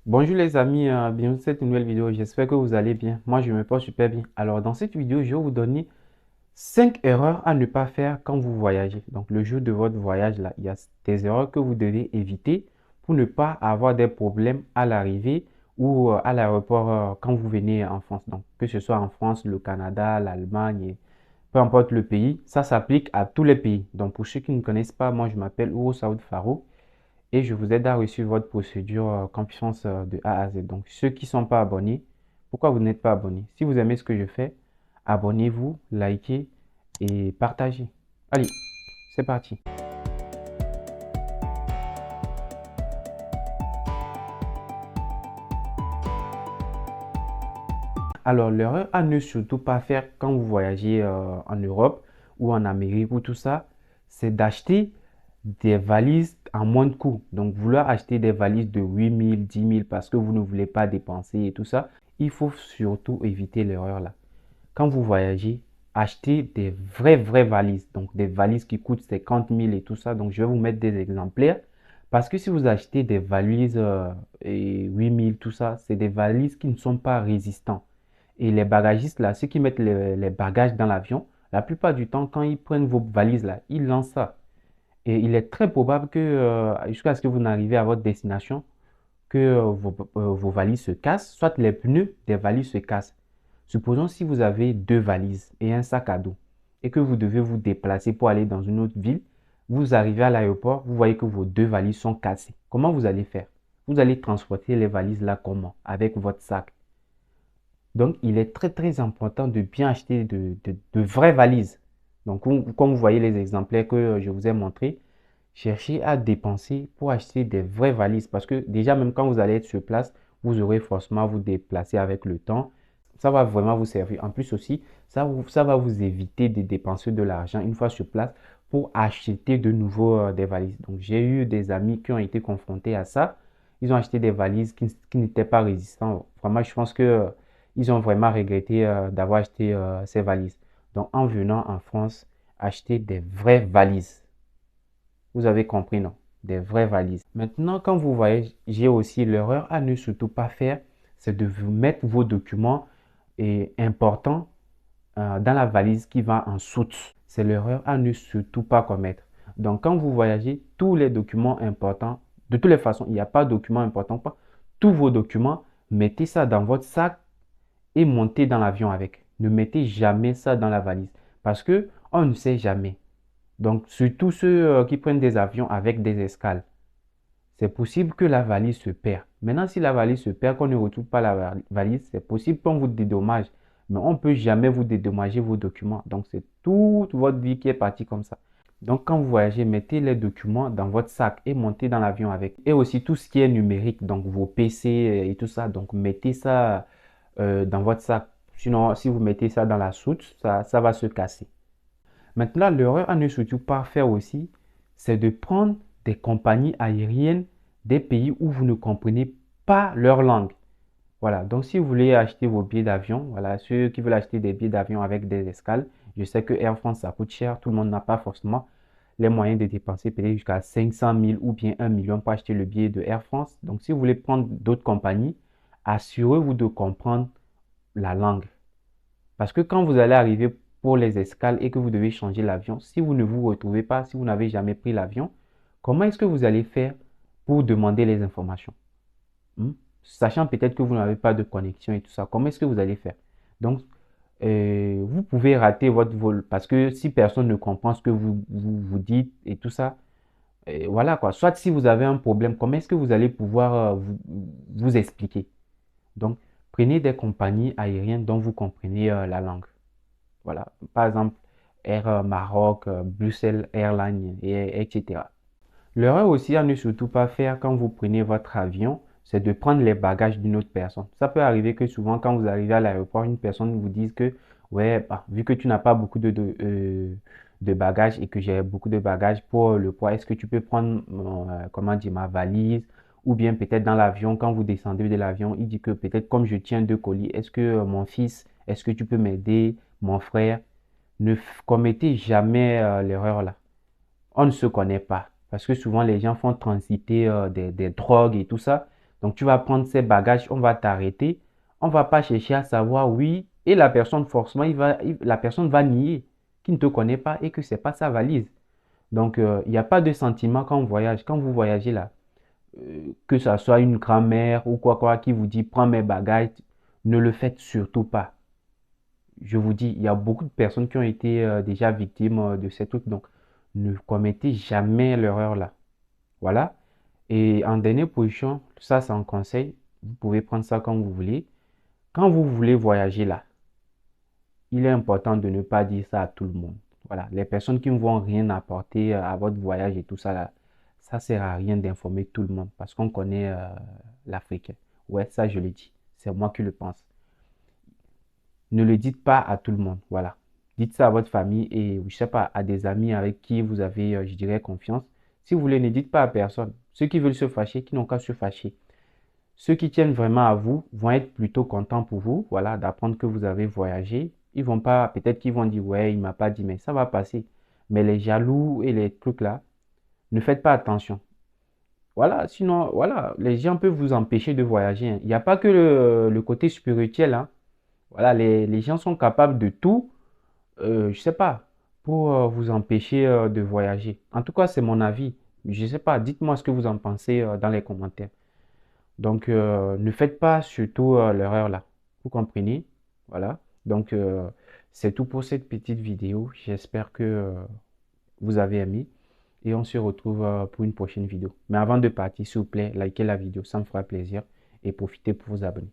Bonjour les amis, bienvenue dans cette nouvelle vidéo. J'espère que vous allez bien. Moi, je me porte super bien. Alors, dans cette vidéo, je vais vous donner 5 erreurs à ne pas faire quand vous voyagez. Donc, le jour de votre voyage, là, il y a des erreurs que vous devez éviter pour ne pas avoir des problèmes à l'arrivée ou à l'aéroport quand vous venez en France. Donc, que ce soit en France, le Canada, l'Allemagne, peu importe le pays, ça s'applique à tous les pays. Donc, pour ceux qui ne connaissent pas, moi, je m'appelle Ouro Saoud Faro et je vous aide à réussir votre procédure confiance de A à Z. Donc, ceux qui ne sont pas abonnés, pourquoi vous n'êtes pas abonné? Si vous aimez ce que je fais, abonnez-vous, likez et partagez. Allez, c'est parti. Alors, l'erreur à ne surtout pas faire quand vous voyagez en Europe ou en Amérique ou tout ça, c'est d'acheter des valises à moins de coût. Donc, vouloir acheter des valises de 8 000, 10 000 parce que vous ne voulez pas dépenser et tout ça, il faut surtout éviter l'erreur là. Quand vous voyagez, achetez des vraies valises. Donc, des valises qui coûtent 50 000 et tout ça. Donc, je vais vous mettre des exemplaires. Parce que si vous achetez des valises et 8 000 tout ça, c'est des valises qui ne sont pas résistantes. Et les bagagistes, là, ceux qui mettent les bagages dans l'avion, la plupart du temps, quand ils prennent vos valises, là, ils lancent ça. Et il est très probable que jusqu'à ce que vous n'arrivez à votre destination, que vos valises se cassent, soit les pneus des valises se cassent. Supposons si vous avez deux valises et un sac à dos et que vous devez vous déplacer pour aller dans une autre ville, vous arrivez à l'aéroport, vous voyez que vos deux valises sont cassées. Comment vous allez faire? Vous allez transporter les valises là comment? Avec votre sac. Donc, il est très important de bien acheter de vraies valises. Donc, comme vous voyez les exemplaires que je vous ai montrés, cherchez à dépenser pour acheter des vraies valises parce que déjà, même quand vous allez être sur place, vous aurez forcément à vous déplacer avec le temps. Ça va vraiment vous servir. En plus aussi, ça va vous éviter de dépenser de l'argent une fois sur place pour acheter de nouveau des valises. Donc, j'ai eu des amis qui ont été confrontés à ça. Ils ont acheté des valises qui n'étaient pas résistantes. Vraiment, je pense que ils ont vraiment regretté d'avoir acheté ces valises. Donc, en venant en France, acheter des vraies valises. Vous avez compris, non? Des vraies valises. Maintenant, quand vous voyez, j'ai aussi l'erreur à ne surtout pas faire, c'est de vous mettre vos documents importants dans la valise qui va en soute. C'est l'erreur à ne surtout pas commettre. Donc, quand vous voyagez, tous les documents importants, de toutes les façons, il n'y a pas de documents importants, pas. Tous vos documents, mettez ça dans votre sac et montez dans l'avion avec. Ne mettez jamais ça dans la valise parce que on ne sait jamais. Donc, surtout ceux qui prennent des avions avec des escales, c'est possible que la valise se perd. Maintenant, si la valise se perd, qu'on ne retrouve pas la valise, c'est possible qu'on vous dédommage. Mais on ne peut jamais vous dédommager vos documents. Donc, c'est toute votre vie qui est partie comme ça. Donc, quand vous voyagez, mettez les documents dans votre sac et montez dans l'avion avec. Et aussi tout ce qui est numérique, donc vos PC et tout ça. Donc, mettez ça dans votre sac. Sinon, si vous mettez ça dans la soute, ça va se casser. Maintenant, l'erreur à ne surtout pas faire aussi, c'est de prendre des compagnies aériennes des pays où vous ne comprenez pas leur langue. Voilà, donc si vous voulez acheter vos billets d'avion, voilà, ceux qui veulent acheter des billets d'avion avec des escales, je sais que Air France, ça coûte cher, tout le monde n'a pas forcément les moyens de dépenser peut-être jusqu'à 500 000 ou bien 1 million pour acheter le billet de Air France. Donc, si vous voulez prendre d'autres compagnies, assurez-vous de comprendre la langue. Parce que quand vous allez arriver pour les escales et que vous devez changer l'avion, si vous ne vous retrouvez pas, si vous n'avez jamais pris l'avion, comment est-ce que vous allez faire pour demander les informations? Hmm? Sachant peut-être que vous n'avez pas de connexion et tout ça, comment est-ce que vous allez faire? Donc, vous pouvez rater votre vol parce que si personne ne comprend ce que vous dites et tout ça, voilà quoi. Soit si vous avez un problème, comment est-ce que vous allez pouvoir vous expliquer? Donc, prenez des compagnies aériennes dont vous comprenez la langue. Voilà. Par exemple, Air Maroc, Bruxelles Airlines, etc. L'erreur aussi à ne surtout pas faire quand vous prenez votre avion, c'est de prendre les bagages d'une autre personne. Ça peut arriver que souvent, quand vous arrivez à l'aéroport, une personne vous dise que, ouais, bah, vu que tu n'as pas beaucoup de bagages et que j'ai beaucoup de bagages pour le poids, est-ce que tu peux prendre, comment dire, ma valise? Ou bien peut-être dans l'avion, quand vous descendez de l'avion, il dit que peut-être comme je tiens deux colis, est-ce que mon fils, est-ce que tu peux m'aider, mon frère? Ne commettez jamais l'erreur là. On ne se connaît pas. Parce que souvent, les gens font transiter des drogues et tout ça. Donc, tu vas prendre ces bagages, on va t'arrêter. On va pas chercher à savoir oui. Et la personne, forcément, la personne va nier qu'il ne te connaît pas et que c'est pas sa valise. Donc, il n'y a pas de sentiment quand on voyage. Quand vous voyagez là, que ça soit une grand-mère ou quoi qui vous dit prends mes bagages, ne le faites surtout pas. Je vous dis, il y a beaucoup de personnes qui ont été déjà victimes de ces trucs. Donc, ne commettez jamais l'erreur là. Voilà. Et en dernière position, ça c'est un conseil. Vous pouvez prendre ça quand vous voulez. Quand vous voulez voyager là, il est important de ne pas dire ça à tout le monde. Voilà. Les personnes qui ne vont rien apporter à votre voyage et tout ça là, ça sert à rien d'informer tout le monde parce qu'on connaît l'Africain. Ouais, ça je le dis. C'est moi qui le pense. Ne le dites pas à tout le monde. Voilà. Dites ça à votre famille et, je sais pas, à des amis avec qui vous avez, je dirais, confiance. Si vous voulez, ne dites pas à personne. Ceux qui veulent se fâcher, qui n'ont qu'à se fâcher. Ceux qui tiennent vraiment à vous vont être plutôt contents pour vous, voilà, d'apprendre que vous avez voyagé. Ils vont pas, peut-être qu'ils vont dire, ouais, il m'a pas dit, mais ça va passer. Mais les jaloux et les trucs là, ne faites pas attention. Voilà, sinon, voilà, les gens peuvent vous empêcher de voyager, hein. Il n'y a pas que le côté spirituel, hein. Voilà, les gens sont capables de tout, je sais pas, pour vous empêcher de voyager. En tout cas, c'est mon avis. Je sais pas, dites-moi ce que vous en pensez dans les commentaires. Donc, ne faites pas surtout l'erreur là. Vous comprenez? Voilà. Donc, c'est tout pour cette petite vidéo. J'espère que vous avez aimé. Et on se retrouve pour une prochaine vidéo. Mais avant de partir, s'il vous plaît, likez la vidéo, ça me fera plaisir. Et profitez pour vous abonner.